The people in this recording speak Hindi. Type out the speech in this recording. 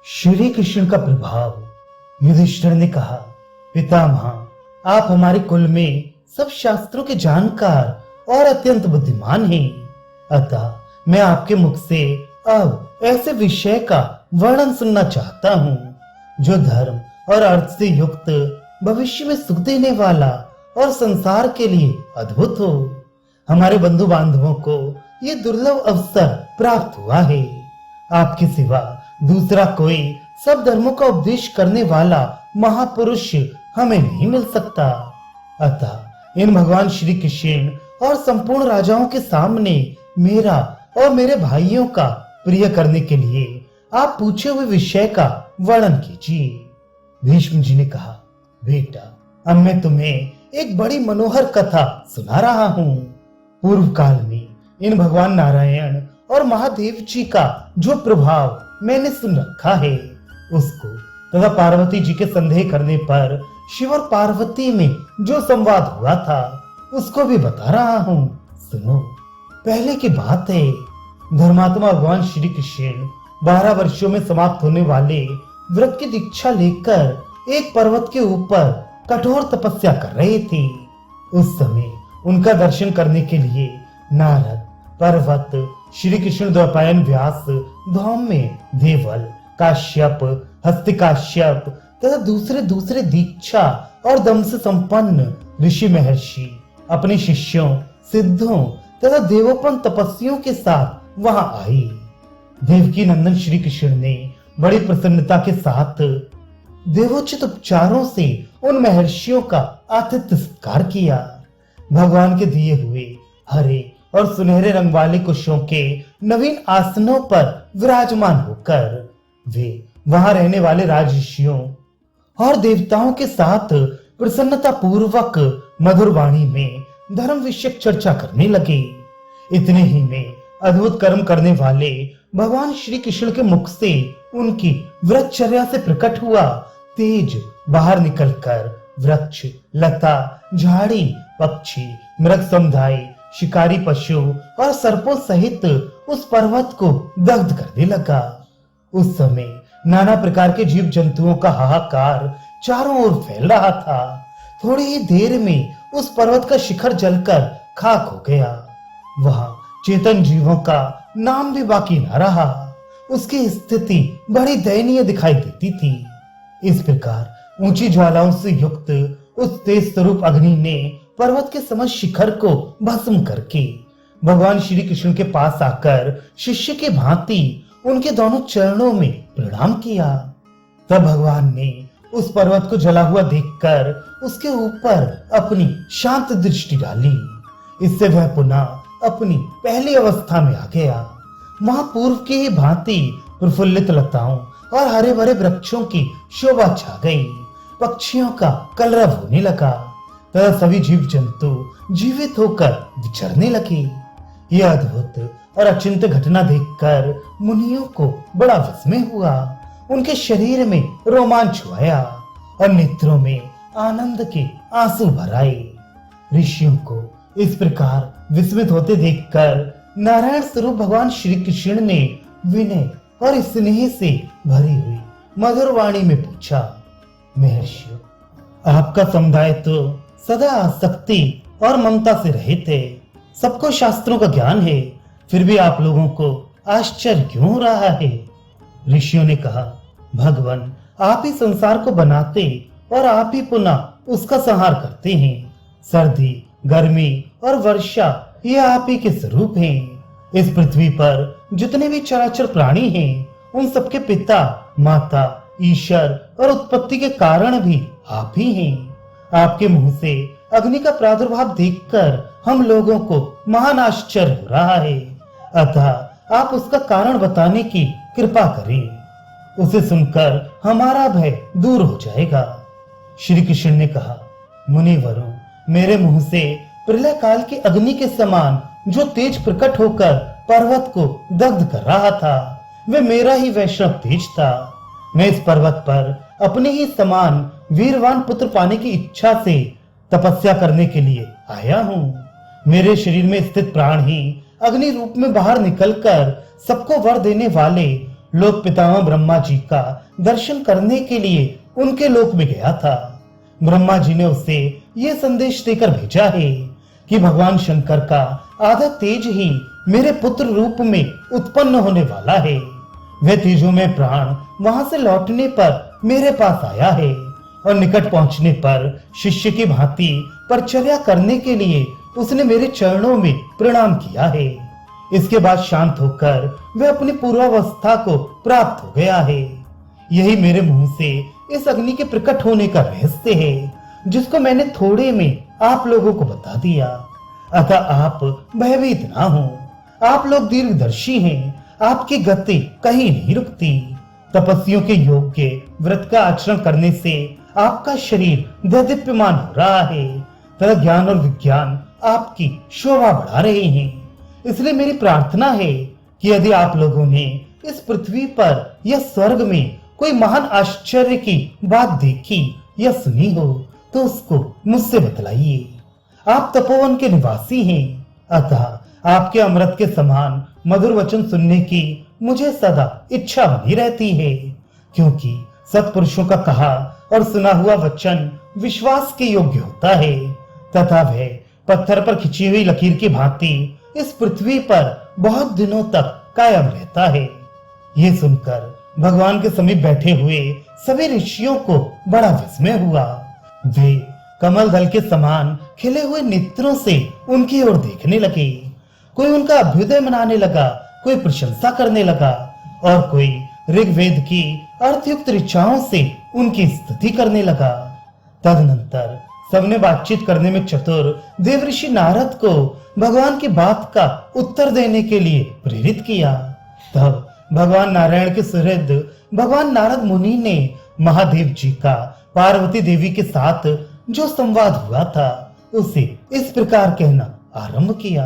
श्री कृष्ण का प्रभाव। युधिष्ठिर ने कहा, पितामह, आप हमारे कुल में सब शास्त्रों के जानकार और अत्यंत बुद्धिमान हैं। अतः मैं आपके मुख से अब ऐसे विषय का वर्णन सुनना चाहता हूँ जो धर्म और अर्थ से युक्त, भविष्य में सुख देने वाला और संसार के लिए अद्भुत हो। हमारे बंधु बांधवों को ये दुर्लभ अवसर प्राप्त हुआ है। आपके सिवा दूसरा कोई सब धर्मों का उपदेश करने वाला महापुरुष हमें नहीं मिल सकता। अतः इन भगवान श्री कृष्ण और संपूर्ण राजाओं के सामने मेरा और मेरे भाइयों का प्रिय करने के लिए आप पूछे हुए विषय का वर्णन कीजिए। भीष्म जी ने कहा, बेटा, अब मैं तुम्हें एक बड़ी मनोहर कथा सुना रहा हूँ। पूर्व काल में इन भगवान नारायण और महादेव जी का जो प्रभाव मैंने सुन रखा है, उसको तथा पार्वती जी के संदेह करने पर शिव और पार्वती में जो संवाद हुआ था, उसको भी बता रहा हूँ। सुनो। पहले की बात है, धर्मात्मा भगवान श्री कृष्ण 12 वर्षों में समाप्त होने वाले व्रत की दीक्षा लेकर एक पर्वत के ऊपर कठोर तपस्या कर रहे थे। उस समय उनका दर्शन करने के लिए नारद, पर्वत, श्री कृष्ण, द्वैपायन, व्यास, धौम्य, देवल, काश्यप, हस्तिकाश्यप तथा दूसरे दीक्षा और दम से संपन्न ऋषि महर्षि अपने शिष्यों, सिद्धों तथा देवोपन तपस्वियों के साथ वहां आई। देवकी नंदन श्री कृष्ण ने बड़ी प्रसन्नता के साथ देवोचित उपचारों से उन महर्षियों का आतिथ्य सत्कार किया। भगवान के दिए हुए हरे और सुनहरे रंग वाले कुशों के नवीन आसनों पर विराजमान होकर वे वहां रहने वाले राजर्षियों और देवताओं के साथ प्रसन्नता पूर्वक मधुर वाणी में धर्म विषयक चर्चा करने लगे। इतने ही में अद्भुत कर्म करने वाले भगवान श्री कृष्ण के मुख से उनकी व्रतचर्या से प्रकट हुआ तेज बाहर निकलकर वृक्ष, लता, झाड़ी, पक्षी, मृग समुदाय, शिकारी पशु और सर्पों सहित उस पर्वत को दग्ध करने लगा। उस समय नाना प्रकार के जीव जंतुओं का हाहाकार चारों ओर फैल रहा था। थोड़ी ही देर में उस पर्वत का शिखर जलकर खाक हो गया। वहां चेतन जीवों का नाम भी बाकी न रहा। उसकी स्थिति बड़ी दयनीय दिखाई देती थी। इस प्रकार ऊंची ज्वालाओं से युक्त उस तेज स्वरूप अग्नि ने पर्वत के समस्त शिखर को भस्म करके भगवान श्री कृष्ण के पास आकर शिष्य के भांति उनके दोनों चरणों में प्रणाम किया। तब भगवान ने उस पर्वत को जला हुआ देखकर उसके ऊपर अपनी शांत दृष्टि डाली। इससे वह पुनः अपनी पहली अवस्था में आ गया। वहां पूर्व की ही भांति प्रफुल्लित लताओं और हरे भरे वृक्षों की शोभा छा गई। पक्षियों का कलरव होने लगा तथा सभी जीव जंतु जीवित होकर विचरने लगे। यह अद्भुत और अचिंत्य घटना देखकर मुनियों को बड़ा विस्मय हुआ। उनके शरीर में रोमांच आया और नेत्रों में आनंद के आंसू भर आए। ऋषियों को इस प्रकार विस्मित होते देखकर नारायण स्वरूप भगवान श्री कृष्ण ने विनय और स्नेह से भरी हुई मधुर वाणी में पूछा, महर्षियों, आपका समुदाय तो सदा आसक्ति और ममता से रहित है। सबको शास्त्रों का ज्ञान है, फिर भी आप लोगों को आश्चर्य क्यों हो रहा है? ऋषियों ने कहा, भगवान, आप ही संसार को बनाते और आप ही पुनः उसका संहार करते हैं। सर्दी, गर्मी और वर्षा ये आप ही के स्वरूप हैं। इस पृथ्वी पर जितने भी चराचर प्राणी हैं, उन सबके पिता, माता, ईश्वर और उत्पत्ति के कारण भी आप ही हैं। आपके मुंह से अग्नि का प्रादुर्भाव देखकर हम लोगों को महान आश्चर्य हो रहा है। अतः आप उसका कारण बताने की कृपा करें। उसे सुनकर हमारा भय दूर हो जाएगा। श्री कृष्ण ने कहा, मुनिवरों, मेरे मुंह से प्रलय काल की अग्नि के समान जो तेज प्रकट होकर पर्वत को दग्ध कर रहा था, वे मेरा ही वैष्णव तेज था। मैं इस पर्वत पर अपने ही समान वीरवान पुत्र पाने की इच्छा से तपस्या करने के लिए आया हूँ। मेरे शरीर में स्थित प्राण ही अग्नि रूप में बाहर निकलकर सबको वर देने वाले लोक पितामह ब्रह्मा जी का दर्शन करने के लिए उनके लोक में गया था। ब्रह्मा जी ने उसे यह संदेश देकर भेजा है कि भगवान शंकर का आधा तेज ही मेरे पुत्र रूप में उत्पन्न होने वाला है। वह तेजों में प्राण वहां से लौटने पर मेरे पास आया है और निकट पहुंचने पर शिष्य की भांति परिचर्या करने के लिए उसने मेरे चरणों में प्रणाम किया है। इसके बाद शांत होकर वह अपनी पूर्वावस्था को प्राप्त हो गया है। यही मेरे मुंह से इस अग्नि के प्रकट होने का रहस्य है, जिसको मैंने थोड़े में आप लोगों को बता दिया। अतः आप भयभीत ना हो। आप लोग दीर्घदर्शी हैं, आपकी गति कहीं नहीं रुकती। तपस्वियों के योग्य व्रत का आचरण करने से आपका शरीर दैदीप्यमान हो रहा है तथा ज्ञान और विज्ञान आपकी शोभा बढ़ा रहे हैं। इसलिए मेरी प्रार्थना है कि यदि आप लोगों ने इस पृथ्वी पर या स्वर्ग में कोई महान आश्चर्य की बात देखी या सुनी हो तो उसको मुझसे बतलाइए। आप तपोवन के निवासी हैं, अतः आपके अमृत के समान मधुर वचन सुनने की मुझे सदा इच्छा बनी रहती है, क्योंकि सत्पुरुषों का कहा और सुना हुआ वचन विश्वास के योग्य होता है तथा वह पत्थर पर खिंची हुई लकीर की भांति इस पृथ्वी पर बहुत दिनों तक कायम रहता है। ये सुनकर भगवान के समीप बैठे हुए सभी ऋषियों को बड़ा विस्मय हुआ। वे कमल दल के समान खिले हुए नेत्रों से उनकी ओर देखने लगे। कोई उनका अभ्युदय मनाने लगा, कोई प्रशंसा करने लगा और कोई ऋग्वेद की अर्थयुक्त ऋचाओं से उनकी स्तुति करने लगा। तदनंतर सबने बातचीत करने में चतुर देवऋषि नारद को भगवान की बात का उत्तर देने के लिए प्रेरित किया। तब भगवान नारायण के सुहृद भगवान नारद मुनि ने महादेव जी का पार्वती देवी के साथ जो संवाद हुआ था उसे इस प्रकार कहना आरंभ किया।